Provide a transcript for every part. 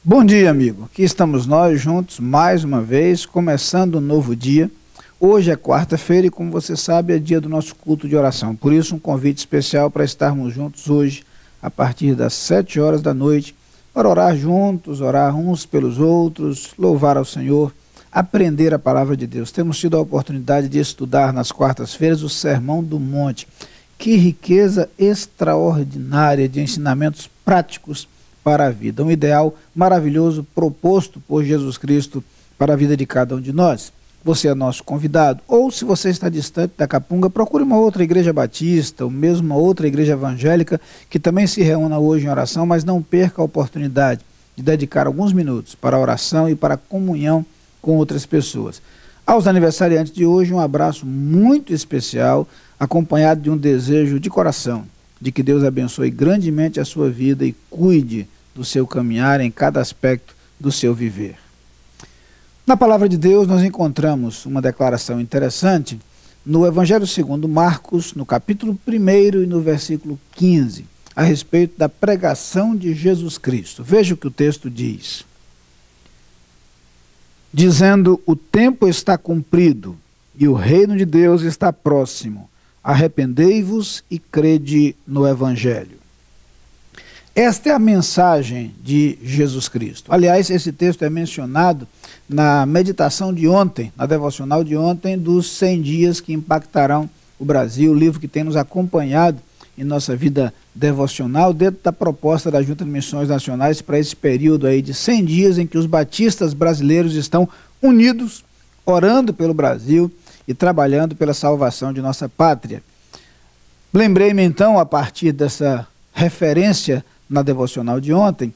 Bom dia, amigo. Aqui estamos nós juntos mais uma vez, começando um novo dia. Hoje é quarta-feira e, como você sabe, é dia do nosso culto de oração. Por isso, um convite especial para estarmos juntos hoje, a partir das 7 horas da noite, para orar juntos, orar uns pelos outros, louvar ao Senhor, aprender a palavra de Deus. Temos tido a oportunidade de estudar nas quartas-feiras o Sermão do Monte. Que riqueza extraordinária de ensinamentos práticos para a vida. Um ideal maravilhoso proposto por Jesus Cristo para a vida de cada um de nós. Você é nosso convidado. Ou, se você está distante da Capunga, procure uma outra igreja batista, ou mesmo uma outra igreja evangélica que também se reúna hoje em oração, mas não perca a oportunidade de dedicar alguns minutos para a oração e para a comunhão com outras pessoas. Aos aniversariantes de hoje, um abraço muito especial, acompanhado de um desejo de coração, de que Deus abençoe grandemente a sua vida e cuide do seu caminhar em cada aspecto do seu viver. Na palavra de Deus nós encontramos uma declaração interessante no Evangelho segundo Marcos, no capítulo 1 e no versículo 15, a respeito da pregação de Jesus Cristo. Veja o que o texto diz. Dizendo: o tempo está cumprido e o reino de Deus está próximo. Arrependei-vos e crede no Evangelho. Esta é a mensagem de Jesus Cristo. Aliás, esse texto é mencionado na meditação de ontem, na devocional de ontem, dos 100 dias que impactarão o Brasil, o livro que tem nos acompanhado em nossa vida devocional, dentro da proposta da Junta de Missões Nacionais para esse período aí de 100 dias em que os batistas brasileiros estão unidos, orando pelo Brasil e trabalhando pela salvação de nossa pátria. Lembrei-me então, a partir dessa referência na devocional de ontem,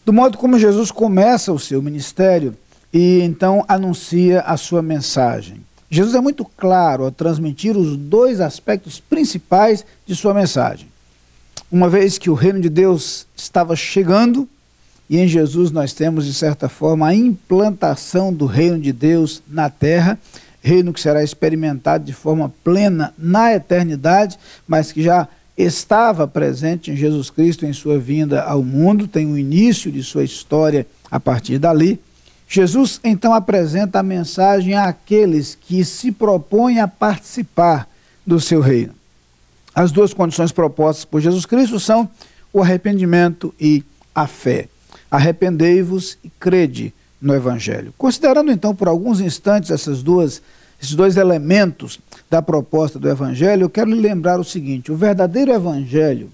do modo como Jesus começa o seu ministério e então anuncia a sua mensagem. Jesus é muito claro ao transmitir os dois aspectos principais de sua mensagem. Uma vez que o reino de Deus estava chegando, e em Jesus nós temos, de certa forma, a implantação do reino de Deus na terra, reino que será experimentado de forma plena na eternidade, mas que já estava presente em Jesus Cristo em sua vinda ao mundo, tem o início de sua história a partir dali. Jesus então apresenta a mensagem àqueles que se propõem a participar do seu reino. As duas condições propostas por Jesus Cristo são o arrependimento e a fé. Arrependei-vos e crede no Evangelho. Considerando então por alguns instantes esses dois elementos da proposta do Evangelho, eu quero lhe lembrar o seguinte: o verdadeiro Evangelho,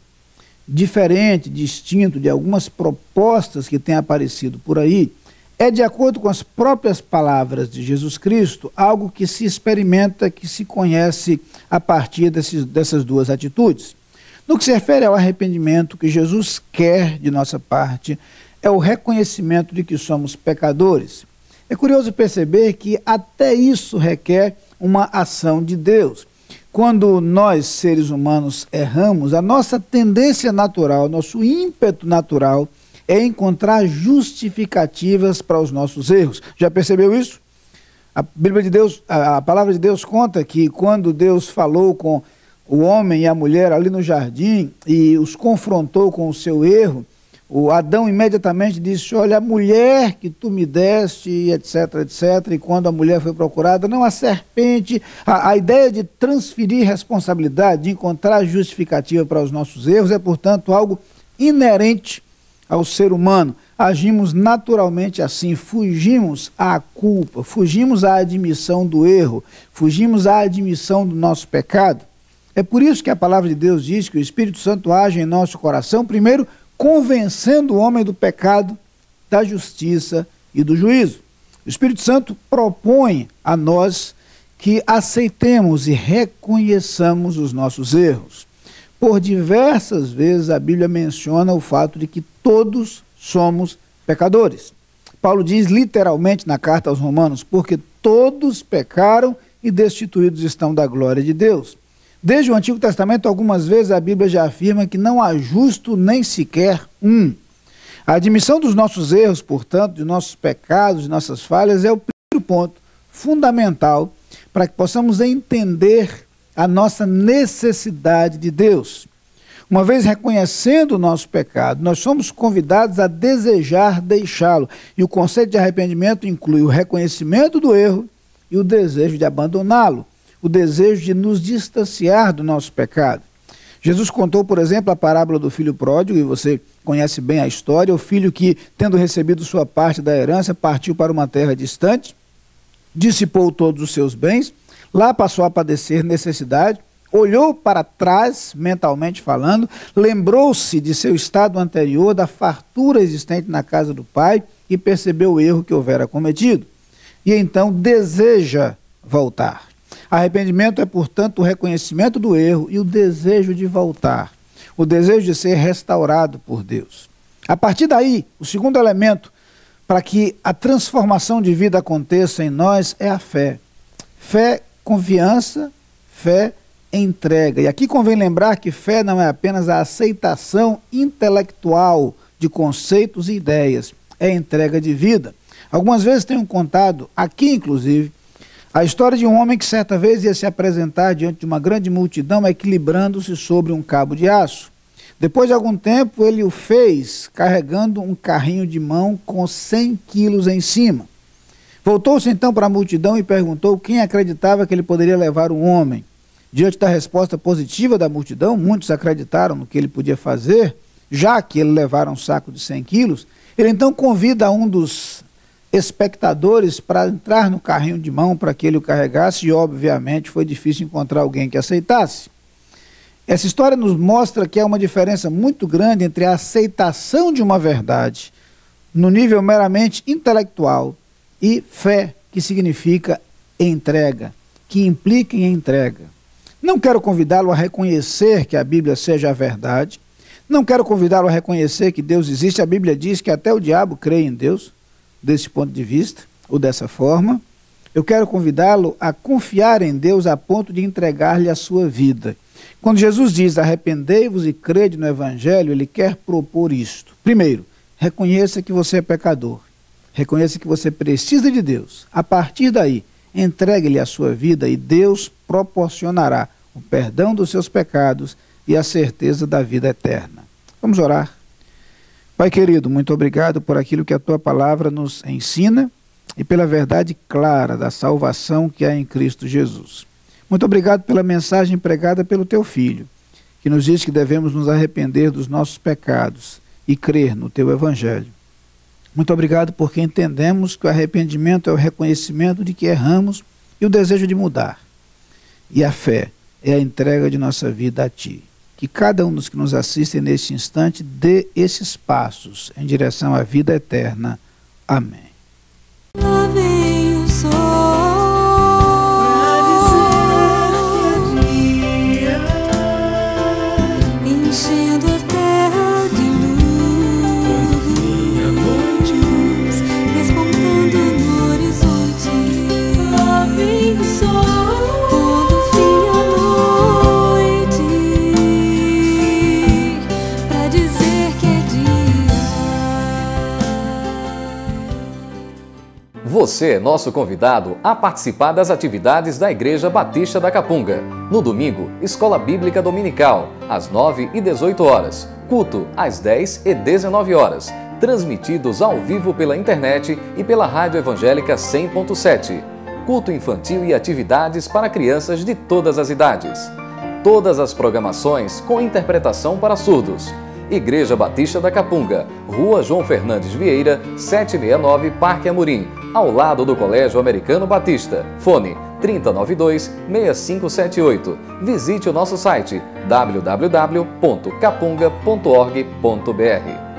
diferente, distinto de algumas propostas que têm aparecido por aí, é, de acordo com as próprias palavras de Jesus Cristo, algo que se experimenta, que se conhece a partir dessas duas atitudes. No que se refere ao arrependimento, que Jesus quer de nossa parte é o reconhecimento de que somos pecadores. É curioso perceber que até isso requer uma ação de Deus. Quando nós, seres humanos, erramos, a nossa tendência natural, nosso ímpeto natural é encontrar justificativas para os nossos erros. Já percebeu isso? A Bíblia de Deus, a palavra de Deus conta que quando Deus falou com o homem e a mulher ali no jardim e os confrontou com o seu erro, o Adão imediatamente disse: olha, a mulher que tu me deste, etc, etc. E quando a mulher foi procurada, não, a serpente. A ideia de transferir responsabilidade, de encontrar justificativa para os nossos erros é, portanto, algo inerente ao ser humano. Agimos naturalmente assim, fugimos à culpa, fugimos à admissão do erro, fugimos à admissão do nosso pecado. É por isso que a palavra de Deus diz que o Espírito Santo age em nosso coração, primeiro, convencendo o homem do pecado, da justiça e do juízo. O Espírito Santo propõe a nós que aceitemos e reconheçamos os nossos erros. Por diversas vezes a Bíblia menciona o fato de que todos somos pecadores. Paulo diz literalmente na carta aos Romanos: porque todos pecaram e destituídos estão da glória de Deus. Desde o Antigo Testamento, algumas vezes a Bíblia já afirma que não há justo nem sequer um. A admissão dos nossos erros, portanto, de nossos pecados, de nossas falhas, é o primeiro ponto fundamental para que possamos entender a nossa necessidade de Deus. Uma vez reconhecendo o nosso pecado, nós somos convidados a desejar deixá-lo. E o conceito de arrependimento inclui o reconhecimento do erro e o desejo de abandoná-lo, o desejo de nos distanciar do nosso pecado. Jesus contou, por exemplo, a parábola do filho pródigo, e você conhece bem a história, o filho que, tendo recebido sua parte da herança, partiu para uma terra distante, dissipou todos os seus bens, lá passou a padecer necessidade, olhou para trás, mentalmente falando, lembrou-se de seu estado anterior, da fartura existente na casa do pai e percebeu o erro que houvera cometido. E então deseja voltar. Arrependimento é, portanto, o reconhecimento do erro e o desejo de voltar, o desejo de ser restaurado por Deus. A partir daí, o segundo elemento para que a transformação de vida aconteça em nós é a fé. Fé, confiança, fé, entrega. E aqui convém lembrar que fé não é apenas a aceitação intelectual de conceitos e ideias, é entrega de vida. Algumas vezes tenho contado, aqui inclusive, a história de um homem que certa vez ia se apresentar diante de uma grande multidão equilibrando-se sobre um cabo de aço. Depois de algum tempo ele o fez carregando um carrinho de mão com 100 quilos em cima. Voltou-se então para a multidão e perguntou quem acreditava que ele poderia levar o homem. Diante da resposta positiva da multidão, muitos acreditaram no que ele podia fazer, já que ele levara um saco de 100 quilos. Ele então convida um dos espectadores para entrar no carrinho de mão para que ele o carregasse, e obviamente foi difícil encontrar alguém que aceitasse. Essa história nos mostra que há uma diferença muito grande entre a aceitação de uma verdade no nível meramente intelectual e fé, que significa entrega, que implica em entrega. Não quero convidá-lo a reconhecer que a Bíblia seja a verdade, não quero convidá-lo a reconhecer que Deus existe. A Bíblia diz que até o diabo crê em Deus, desse ponto de vista, ou dessa forma. Eu quero convidá-lo a confiar em Deus a ponto de entregar-lhe a sua vida. Quando Jesus diz arrependei-vos e crede no Evangelho, ele quer propor isto. Primeiro, reconheça que você é pecador. Reconheça que você precisa de Deus. A partir daí, entregue-lhe a sua vida e Deus proporcionará o perdão dos seus pecados e a certeza da vida eterna. Vamos orar. Pai querido, muito obrigado por aquilo que a tua palavra nos ensina e pela verdade clara da salvação que há em Cristo Jesus. Muito obrigado pela mensagem pregada pelo teu Filho, que nos diz que devemos nos arrepender dos nossos pecados e crer no teu Evangelho. Muito obrigado porque entendemos que o arrependimento é o reconhecimento de que erramos e o desejo de mudar. E a fé é a entrega de nossa vida a ti. Que cada um dos que nos assistem neste instante dê esses passos em direção à vida eterna. Amém. Lá vem o sol pra dizer que é dia, enchendo a terra de luz, e a noite despontando no horizonte. Lá vem o sol quando fim a noite, pra dizer que é dia. Você é nosso convidado a participar das atividades da Igreja Batista da Capunga. No domingo, Escola Bíblica Dominical, às 9 e 18 horas. Culto, às 10 e 19 horas. Transmitidos ao vivo pela internet e pela Rádio Evangélica 100.7. Culto infantil e atividades para crianças de todas as idades. Todas as programações com interpretação para surdos. Igreja Batista da Capunga, Rua João Fernandes Vieira, 769, Parque Amorim, ao lado do Colégio Americano Batista. Fone 3092-6578. Visite o nosso site www.capunga.org.br.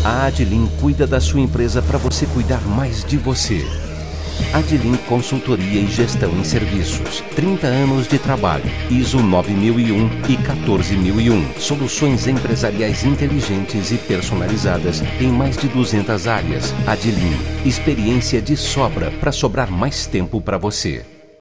A Adlim cuida da sua empresa para você cuidar mais de você. Adlim Consultoria e Gestão em Serviços. 30 anos de trabalho. ISO 9001 e 14001. Soluções empresariais inteligentes e personalizadas em mais de 200 áreas. Adlim. Experiência de sobra para sobrar mais tempo para você.